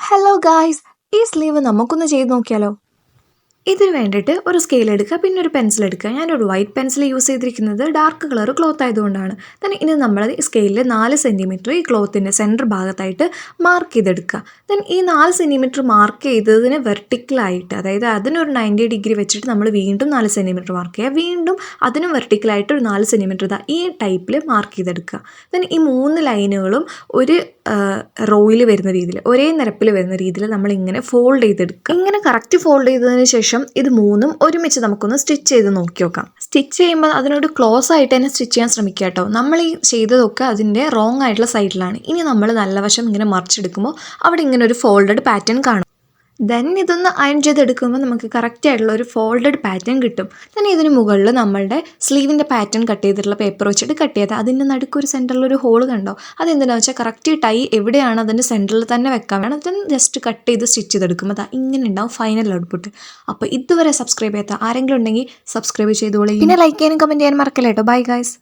Hello guys, ഈ sleeve നമുക്കൊന്ന് ചെയ്ത് നോക്കിയാലോ? ഇതിന് വേണ്ടിയിട്ട് ഒരു സ്കെയിൽ എടുക്കുക, പിന്നെ ഒരു പെൻസിൽ എടുക്കുക. ഞാനൊരു വൈറ്റ് പെൻസിൽ യൂസ് ചെയ്തിരിക്കുന്നത് ഡാർക്ക് കളർ ക്ലോത്ത് ആയതുകൊണ്ടാണ്. then ഇനി നമ്മൾ സ്കെയിലിൽ 4 സെൻറ്റിമീറ്റർ ഈ ക്ലോത്തിൻ്റെ സെൻറ്റർ ഭാഗത്തായിട്ട് മാർക്ക് ചെയ്തെടുക്കുക. then ഈ 4 സെൻറ്റിമീറ്റർ മാർക്ക് ചെയ്തതിന് വെർട്ടിക്കലായിട്ട്, അതായത് അതിനൊരു 90 ഡിഗ്രി വെച്ചിട്ട് നമ്മൾ വീണ്ടും 4 സെൻറ്റിമീറ്റർ മാർക്ക് ചെയ്യുക. വീണ്ടും അതിനും വെർട്ടിക്കലായിട്ട് ഒരു 4 സെൻറ്റിമീറ്റർ ഈ ടൈപ്പിൽ മാർക്ക് ചെയ്തെടുക്കുക. then ഈ 3 ലൈനുകളും ഒരു റോയിൽ വരുന്ന രീതിയിൽ, ഒരേ നിരപ്പിൽ വരുന്ന രീതിയിൽ നമ്മൾ ഇങ്ങനെ ഫോൾഡ് ചെയ്തെടുക്കുക. ഇങ്ങനെ കറക്റ്റ് ഫോൾഡ് ചെയ്തതിന് ശേഷം ഇത് മൂന്നും ഒരുമിച്ച് നമുക്കൊന്ന് സ്റ്റിച്ച് ചെയ്ത് നോക്കി നോക്കാം. സ്റ്റിച്ച് ചെയ്യുമ്പോൾ അതിനോട് ക്ലോസ് ആയിട്ട് തന്നെ സ്റ്റിച്ച് ചെയ്യാൻ ശ്രമിക്കുക കേട്ടോ. നമ്മൾ ഈ ചെയ്തതൊക്കെ അതിൻ്റെ റോങ് ആയിട്ടുള്ള സൈഡിലാണ്. ഇനി നമ്മൾ നല്ല വശം ഇങ്ങനെ മറിച്ചെടുക്കുമ്പോൾ അവിടെ ഇങ്ങനെ ഒരു ഫോൾഡഡ് പാറ്റേൺ കാണും. ദെൻ ഇതൊന്ന് അയൺ ചെയ്തെടുക്കുമ്പോൾ നമുക്ക് കറക്റ്റ് ആയിട്ടുള്ള ഒരു ഫോൾഡഡ് പാറ്റേൺ കിട്ടും. തന്നെ ഇതിന് മുകളിൽ നമ്മളുടെ സ്ലീവിൻ്റെ പാറ്റേൺ കട്ട് ചെയ്തിട്ടുള്ള പേപ്പർ വെച്ചിട്ട് കട്ട് ചെയ്ത് അതിൻ്റെ നടുക്കൊരു സെൻറ്ററിൽ ഒരു ഹോൾ കണ്ടോ? അതെന്തിനാണെന്ന് വെച്ചാൽ കറക്റ്റ് ടൈ എവിടെയാണ് അതിൻ്റെ സെൻറ്ററിൽ തന്നെ വെക്കാൻ വേണം. ദെൻ ജസ്റ്റ് കട്ട് ചെയ്ത് സ്റ്റിച്ച് ചെയ്തെടുക്കുമ്പോൾ അതാ ഇങ്ങനെ ഉണ്ടാവും ഫൈനൽ ഔട്ട്പുട്ട്. അപ്പോൾ ഇതുവരെ സബ്സ്ക്രൈബ് ചെയ്യാത്ത ആരെങ്കിലും ഉണ്ടെങ്കിൽ സബ്സ്ക്രൈബ് ചെയ്തോളൂ. പിന്നെ ലൈക്ക് ചെയ്യാനും കമൻറ്റ് ചെയ്യാനും മറക്കല്ലേ കേട്ടോ. Bye guys.